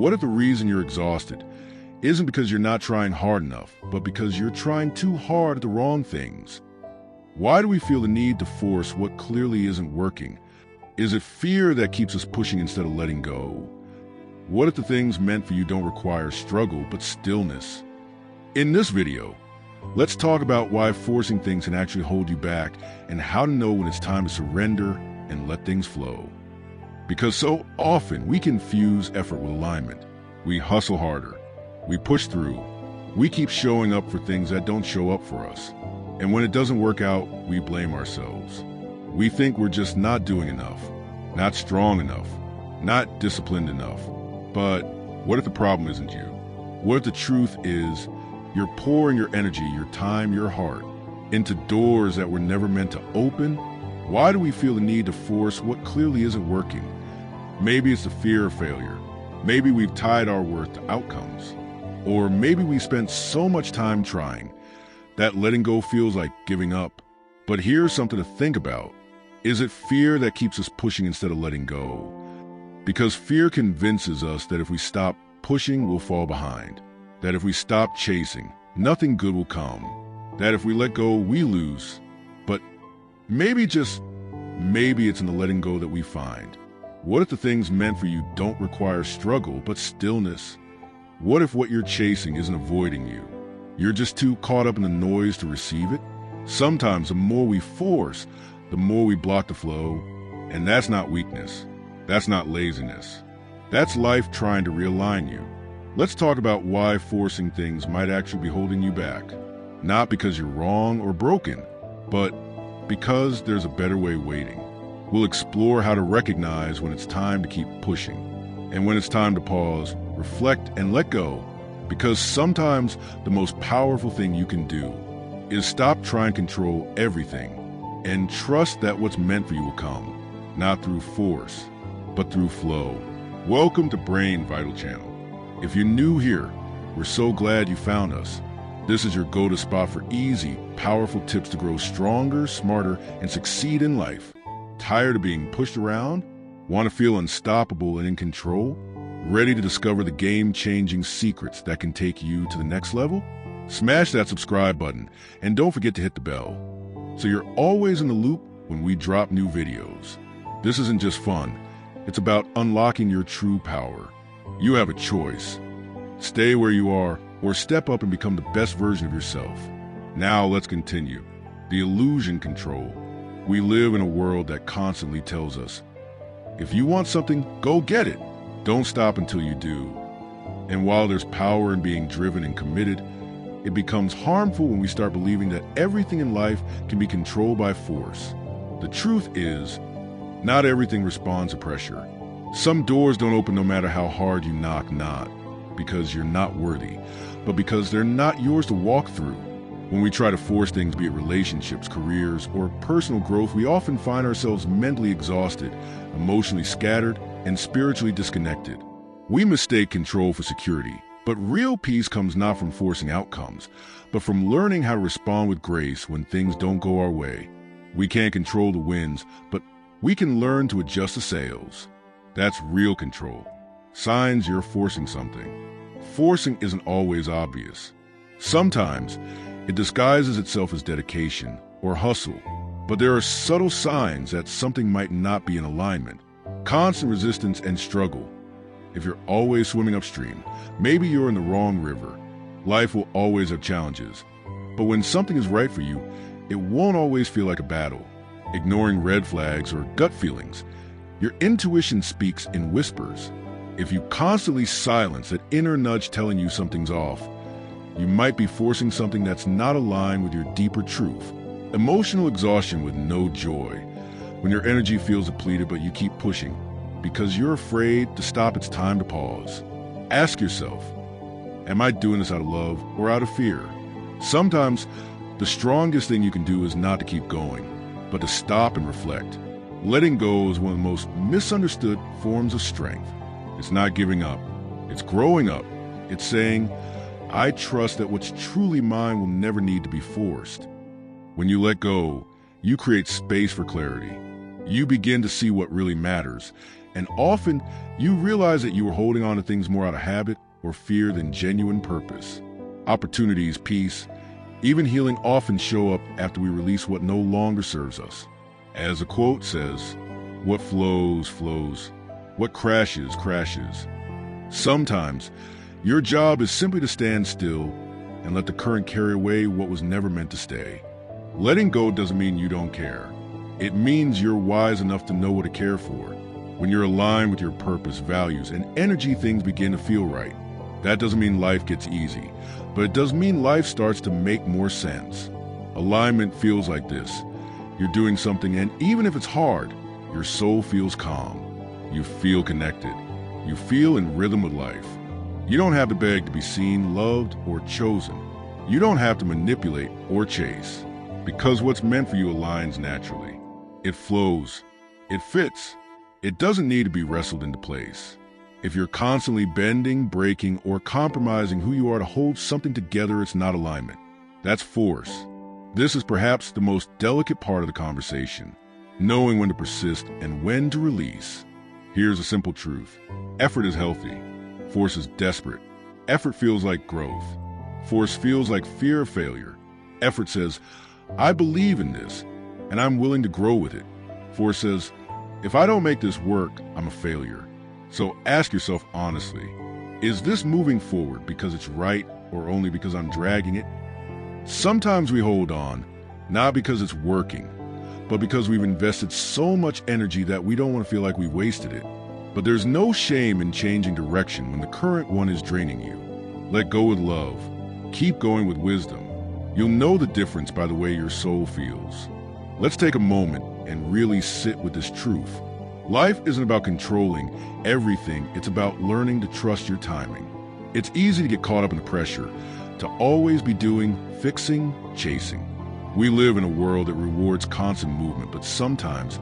What if the reason you're exhausted isn't because you're not trying hard enough, but because you're trying too hard at the wrong things? Why do we feel the need to force what clearly isn't working? Is it fear that keeps us pushing instead of letting go? What if the things meant for you don't require struggle, but stillness? In this video, let's talk about why forcing things can actually hold you back and how to know when it's time to surrender and let things flow. Because so often we confuse effort with alignment. We hustle harder. We push through. We keep showing up for things that don't show up for us. And when it doesn't work out, we blame ourselves. We think we're just not doing enough, not strong enough, not disciplined enough. But what if the problem isn't you? What if the truth is you're pouring your energy, your time, your heart into doors that were never meant to open? Why do we feel the need to force what clearly isn't working? Maybe it's the fear of failure. Maybe we've tied our worth to outcomes. Or maybe we spent so much time trying that letting go feels like giving up. But here's something to think about. Is it fear that keeps us pushing instead of letting go? Because fear convinces us that if we stop pushing, we'll fall behind. That if we stop chasing, nothing good will come. That if we let go, we lose. But maybe, just maybe, it's in the letting go that we find. What if the things meant for you don't require struggle, but stillness? What if what you're chasing isn't avoiding you? You're just too caught up in the noise to receive it? Sometimes the more we force, the more we block the flow. And that's not weakness. That's not laziness. That's life trying to realign you. Let's talk about why forcing things might actually be holding you back. Not because you're wrong or broken, but because there's a better way waiting. We'll explore how to recognize when it's time to keep pushing, and when it's time to pause, reflect, and let go. Because sometimes the most powerful thing you can do is stop trying to control everything and trust that what's meant for you will come, not through force, but through flow. Welcome to Brain Vital Channel. If you're new here, we're so glad you found us. This is your go-to spot for easy, powerful tips to grow stronger, smarter, and succeed in life. Tired of being pushed around? Want to feel unstoppable and in control? Ready to discover the game-changing secrets that can take you to the next level? Smash that subscribe button and don't forget to hit the bell, so you're always in the loop when we drop new videos. This isn't just fun, it's about unlocking your true power. You have a choice. Stay where you are or step up and become the best version of yourself. Now let's continue. The illusion control. We live in a world that constantly tells us, if you want something, go get it. Don't stop until you do. And while there's power in being driven and committed, it becomes harmful when we start believing that everything in life can be controlled by force. The truth is, not everything responds to pressure. Some doors don't open no matter how hard you knock, not because you're not worthy, but because they're not yours to walk through. When we try to force things, be it relationships, careers, or personal growth, we often find ourselves mentally exhausted, emotionally scattered, and spiritually disconnected. We mistake control for security, but real peace comes not from forcing outcomes, but from learning how to respond with grace when things don't go our way. We can't control the winds, but we can learn to adjust the sails. That's real control. Signs you're forcing something. Forcing isn't always obvious. Sometimes it disguises itself as dedication or hustle, but there are subtle signs that something might not be in alignment. Constant resistance and struggle. If you're always swimming upstream, maybe you're in the wrong river. Life will always have challenges, but when something is right for you, it won't always feel like a battle. Ignoring red flags or gut feelings. Your intuition speaks in whispers. If you constantly silence that inner nudge telling you something's off, you might be forcing something that's not aligned with your deeper truth. Emotional exhaustion with no joy. When your energy feels depleted but you keep pushing because you're afraid to stop, it's time to pause. Ask yourself, am I doing this out of love or out of fear? Sometimes the strongest thing you can do is not to keep going, but to stop and reflect. Letting go is one of the most misunderstood forms of strength. It's not giving up. It's growing up. It's saying, I trust that what's truly mine will never need to be forced. When you let go, you create space for clarity. You begin to see what really matters, And often, you realize that you were holding on to things more out of habit or fear than genuine purpose. Opportunities, peace, even healing often show up after we release what no longer serves us. As the quote says, "What flows, flows. What crashes, crashes." Sometimes, your job is simply to stand still and let the current carry away what was never meant to stay. Letting go doesn't mean you don't care. It means you're wise enough to know what to care for. When you're aligned with your purpose, values, and energy, things begin to feel right. That doesn't mean life gets easy, but it does mean life starts to make more sense. Alignment feels like this. You're doing something, and even if it's hard, your soul feels calm. You feel connected. You feel in rhythm with life. You don't have to beg to be seen, loved, or chosen. You don't have to manipulate or chase, because what's meant for you aligns naturally. It flows. It fits. It doesn't need to be wrestled into place. If you're constantly bending, breaking, or compromising who you are to hold something together, it's not alignment. That's force. This is perhaps the most delicate part of the conversation, knowing when to persist and when to release. Here's a simple truth. Effort is healthy. Force is desperate. Effort feels like growth. Force feels like fear of failure. Effort says, "I believe in this, and I'm willing to grow with it." Force says, "If I don't make this work, I'm a failure." So ask yourself honestly, is this moving forward because it's right or only because I'm dragging it? Sometimes we hold on, not because it's working, but because we've invested so much energy that we don't want to feel like we wasted it. But there's no shame in changing direction when the current one is draining you. Let go with love. Keep going with wisdom. You'll know the difference by the way your soul feels. Let's take a moment and really sit with this truth. Life isn't about controlling everything. It's about learning to trust your timing. It's easy to get caught up in the pressure, to always be doing, fixing, chasing. We live in a world that rewards constant movement, but sometimes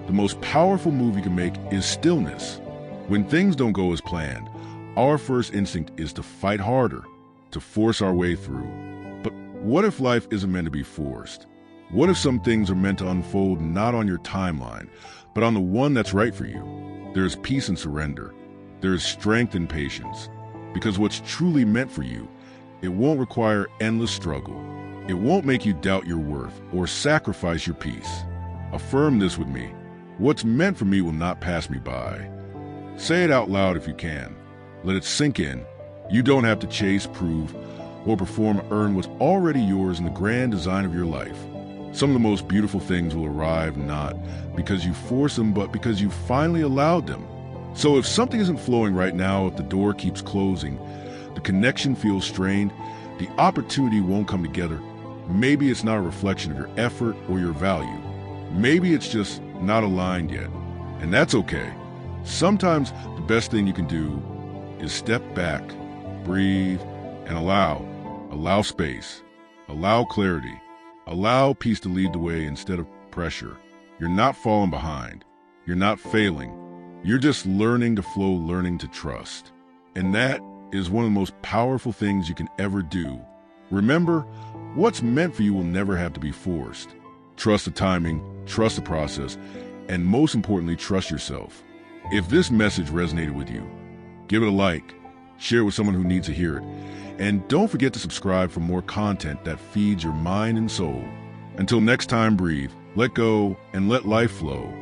the most powerful move you can make is stillness. When things don't go as planned, our first instinct is to fight harder, to force our way through. But what if life isn't meant to be forced? What if some things are meant to unfold not on your timeline, but on the one that's right for you? There's peace in surrender. There's strength in patience. Because what's truly meant for you, it won't require endless struggle. It won't make you doubt your worth or sacrifice your peace. Affirm this with me. What's meant for me will not pass me by. Say it out loud if you can. Let it sink in. You don't have to chase, prove, or perform to earn what's already yours in the grand design of your life. Some of the most beautiful things will arrive not because you force them, but because you finally allowed them. So if something isn't flowing right now, if the door keeps closing, the connection feels strained, the opportunity won't come together, maybe it's not a reflection of your effort or your value. Maybe it's just not aligned yet. And that's okay. Sometimes the best thing you can do is step back, breathe, and allow space, allow clarity, allow peace to lead the way instead of pressure. You're not falling behind. You're not failing. You're just learning to flow, learning to trust. And that is one of the most powerful things you can ever do. Remember, what's meant for you will never have to be forced. Trust the timing, trust the process, and most importantly, trust yourself. If this message resonated with you, give it a like, share it with someone who needs to hear it, and don't forget to subscribe for more content that feeds your mind and soul. Until next time, breathe, let go, and let life flow.